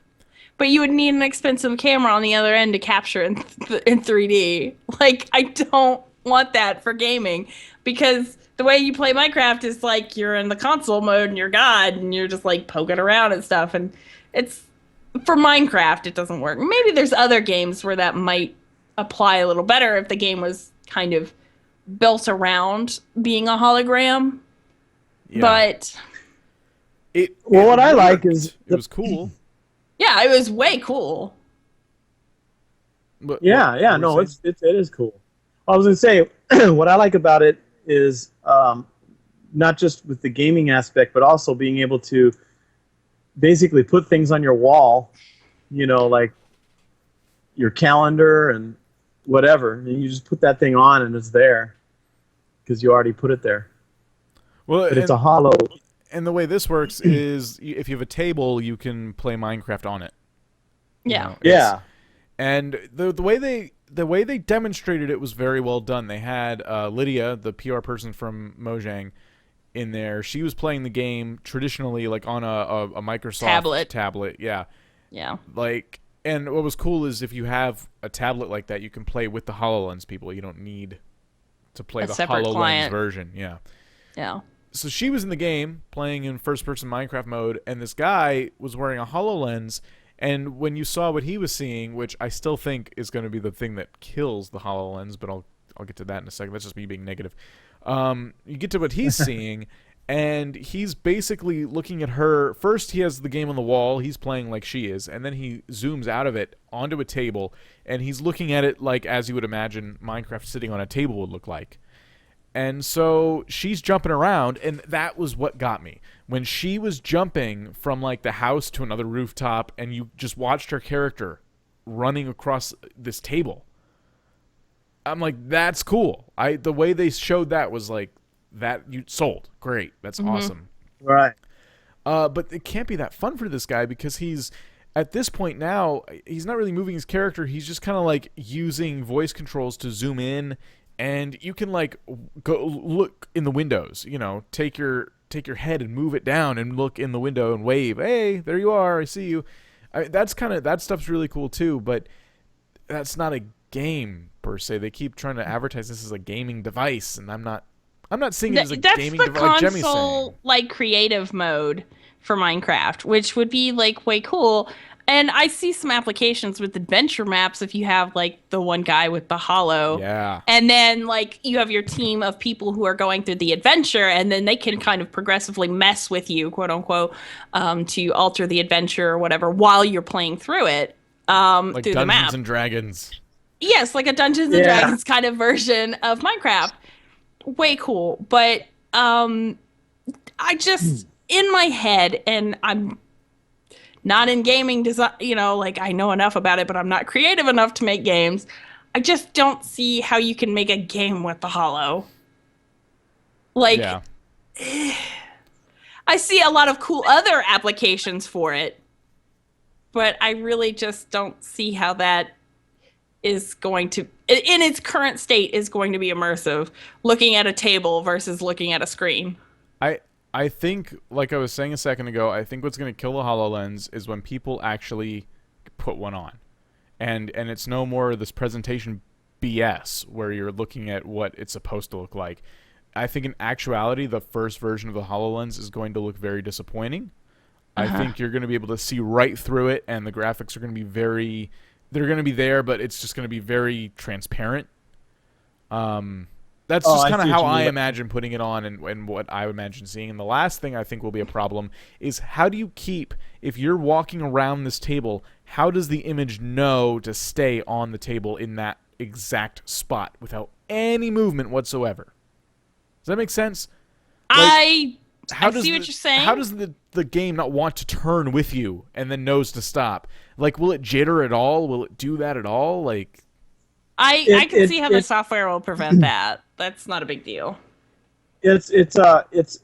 But you would need an expensive camera on the other end to capture in 3D. Like, I don't want that for gaming because the way you play Minecraft is you're in the console mode and you're God and you're just poking around and stuff. And it's for Minecraft, it doesn't work. Maybe there's other games where that might apply a little better if the game was kind of built around being a hologram. Yeah. But what I like is it was cool. Yeah, it was way cool. But, it is cool. I was gonna say what I like about it is not just with the gaming aspect, but also being able to basically put things on your wall, like your calendar and whatever, and you just put that thing on and it's there because you already put it there. Well, but it's a holo. And the way this works is if you have a table, you can play Minecraft on it. Yeah. And the way they demonstrated it was very well done. They had Lydia, the PR person from Mojang, in there. She was playing the game traditionally, on a Microsoft tablet. Yeah. Yeah. And what was cool is if you have a tablet like that, you can play with the HoloLens people. You don't need to play the HoloLens client version. Yeah. Yeah. So she was in the game playing in first-person Minecraft mode, and this guy was wearing a HoloLens. And when you saw what he was seeing, which I still think is going to be the thing that kills the HoloLens, but I'll get to that in a second. That's just me being negative. You get to what he's seeing, and he's basically looking at her. First, he has the game on the wall. He's playing like she is, and then he zooms out of it onto a table, and he's looking at it as you would imagine Minecraft sitting on a table would look like. And so she's jumping around, and that was what got me. When she was jumping from like the house to another rooftop, and you just watched her character running across this table, I'm like, that's cool. The way they showed that was like, that you sold. Great. That's awesome. Right. But it can't be that fun for this guy because he's at this point now, he's not really moving his character. He's just kind of like using voice controls to zoom in, and you can like go look in the windows, you know, take your head and move it down and look in the window and wave. Hey, there you are. I see you. That stuff's really cool too, but that's not a game per se. They keep trying to advertise this as a gaming device, and I'm not seeing it as a gaming device. Like Jemmy's saying. That's the console like creative mode for Minecraft, which would be like way cool. And I see some applications with adventure maps if you have like the one guy with the hollow. Yeah. And then like you have your team of people who are going through the adventure, and then they can kind of progressively mess with you, quote unquote, to alter the adventure or whatever while you're playing through it. Like through the map. Dungeons and Dragons. Yes, like a Dungeons and Dragons kind of version of Minecraft. Way cool. But I just in my head, and I'm not in gaming design, you know, like I know enough about it, but I'm not creative enough to make games. I just don't see how you can make a game with the hollow. Like, I see a lot of cool other applications for it, but I really just don't see how that is going to, in its current state, is going to be immersive, looking at a table versus looking at a screen. I think, like I was saying a second ago, I think what's going to kill the HoloLens is when people actually put one on. And it's no more this presentation BS where you're looking at what it's supposed to look like. I think in actuality, the first version of the HoloLens is going to look very disappointing. I think you're going to be able to see right through it, and the graphics are going to be they're going to be there, but it's just going to be very transparent. That's just kind of how I imagine putting it on and what I imagine seeing. And the last thing I think will be a problem is how do you keep, if you're walking around this table, how does the image know to stay on the table in that exact spot without any movement whatsoever? Does that make sense? Like, I see what you're saying. How does the game not want to turn with you and then knows to stop? Like, will it jitter at all? Will it do that at all? Like, I can see how the software will prevent that. That's not a big deal. It's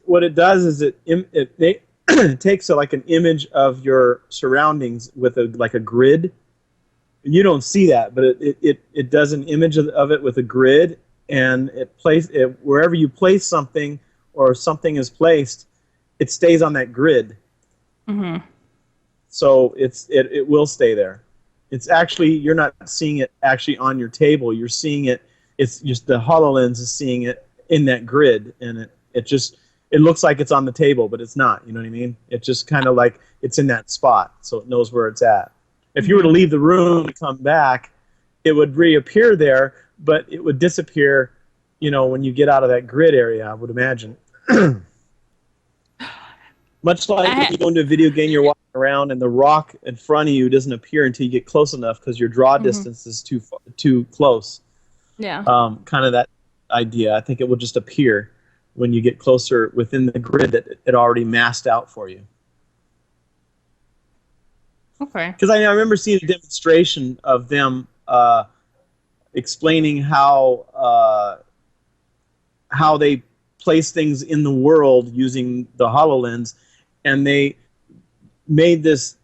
what it does is it takes like an image of your surroundings with a grid. You don't see that, but it does an image of it with a grid, and wherever you place something or something is placed, it stays on that grid. Mm-hmm. So it will stay there. It's actually, you're not seeing it actually on your table. You're seeing it. It's just the HoloLens is seeing it in that grid, and it looks like it's on the table, but it's not. You know what I mean? It's just kind of like it's in that spot, so it knows where it's at. If you were to leave the room and come back, it would reappear there, but it would disappear, you know, when you get out of that grid area, I would imagine. Much like when you go into a video game, you're walking around and the rock in front of you doesn't appear until you get close enough because your draw distance is too close. Yeah. Kind of that idea. I think it will just appear when you get closer within the grid that it already masked out for you. Okay. Because I remember seeing a demonstration of them explaining how they place things in the world using the HoloLens, and they made this.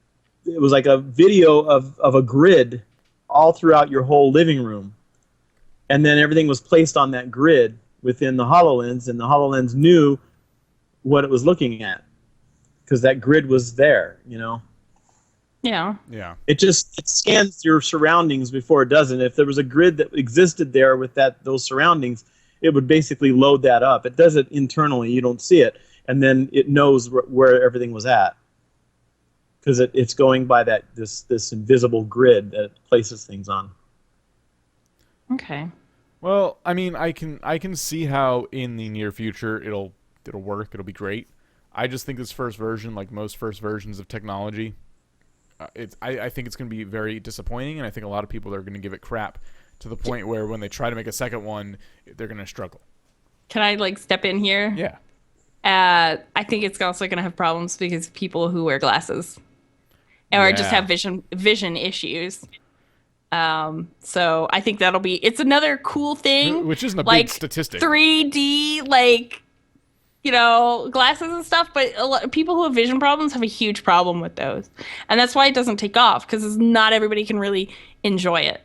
It was like a video of a grid all throughout your whole living room, and then everything was placed on that grid within the HoloLens, and the HoloLens knew what it was looking at because that grid was there, you know. Yeah. Yeah. It scans your surroundings before it does it. If there was a grid that existed there with those surroundings, it would basically load that up. It does it internally. You don't see it, and then it knows where everything was at because it's going by this invisible grid that it places things on. Okay. Well, I mean, I can see how in the near future it'll work. It'll be great. I just think this first version, like most first versions of technology, I think it's going to be very disappointing, and I think a lot of people are going to give it crap to the point where when they try to make a second one, they're going to struggle. Can I like step in here? Yeah. I think it's also going to have problems because people who wear glasses or just Yeah. have vision issues. So I think it's another cool thing, Which isn't a like big statistic. 3D, like, glasses and stuff. But people who have vision problems have a huge problem with those, and that's why it doesn't take off because not everybody can really enjoy it.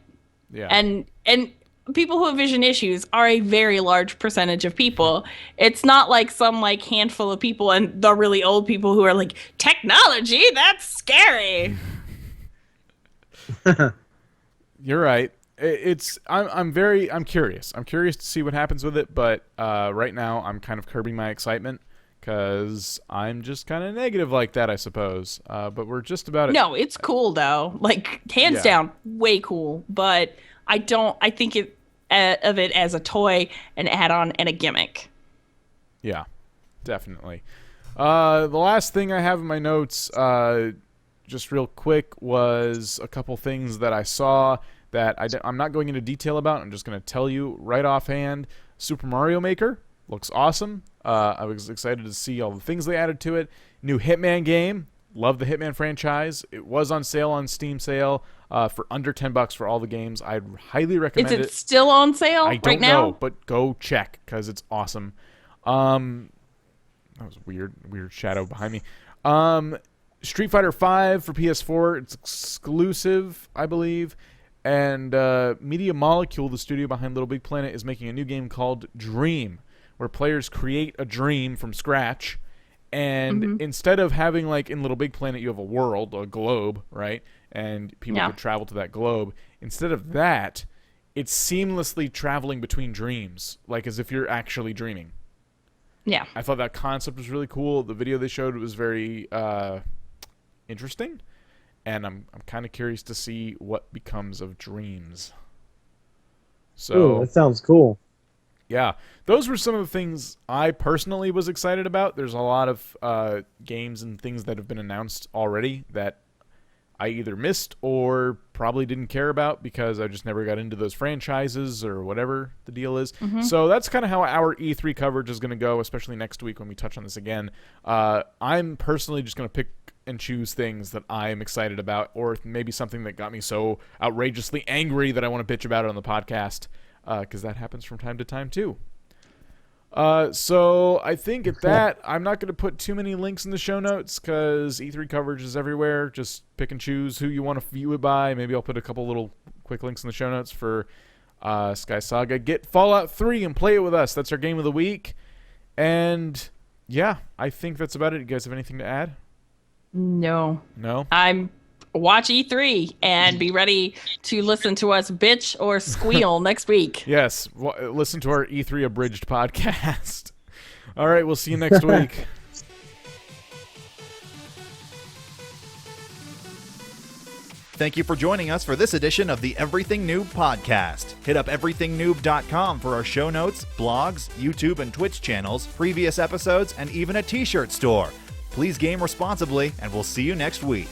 Yeah. And people who have vision issues are a very large percentage of people. It's not like some like handful of people and the really old people who are like, technology, that's scary. You're right. I'm curious. I'm curious to see what happens with it, but right now I'm kind of curbing my excitement because I'm just kind of negative like that, I suppose. But we're just about it. No, it's cool though. Like hands down, way cool. But I think of it as a toy, an add-on, and a gimmick. Yeah, definitely. The last thing I have in my notes, just real quick, was a couple things that I saw that I'm not going into detail about. I'm just going to tell you right offhand. Super Mario Maker looks awesome. I was excited to see all the things they added to it. New Hitman game. Love the Hitman franchise. It was on sale on Steam sale for under $10 for all the games. I'd highly recommend it. Is it still on sale I right don't now? know, but go check because it's awesome. That was a weird shadow behind me. Street Fighter V for PS4. It's exclusive, I believe. And Media Molecule, the studio behind Little Big Planet, is making a new game called Dream, where players create a dream from scratch. And instead of having, like, in Little Big Planet, you have a world, a globe, right? And people could travel to that globe. Instead of that, it's seamlessly traveling between dreams, like as if you're actually dreaming. Yeah. I thought that concept was really cool. The video they showed was very interesting. And I'm kind of curious to see what becomes of dreams. So, Ooh, that sounds cool. Yeah, those were some of the things I personally was excited about. There's a lot of games and things that have been announced already that I either missed or probably didn't care about because I just never got into those franchises or whatever the deal is. So that's kind of how our E3 coverage is going to go, especially next week when we touch on this again. I'm personally just going to pick and choose things that I'm excited about, or maybe something that got me so outrageously angry that I want to bitch about it on the podcast, because that happens from time to time too. So I think at that, I'm not going to put too many links in the show notes because E3 coverage is everywhere. Just pick and choose who you want to view it by. Maybe I'll put a couple little quick links in the show notes for SkySaga. Get Fallout 3 and play it with us. That's our game of the week. And yeah, I think that's about it. You guys have anything to add? No. No? Watch E3 and be ready to listen to us bitch or squeal next week. Yes. Listen to our E3 abridged podcast. All right. We'll see you next week. Thank you for joining us for this edition of the Everything Noob podcast. Hit up everythingnoob.com for our show notes, blogs, YouTube and Twitch channels, previous episodes, and even a t-shirt store. Please game responsibly, and we'll see you next week.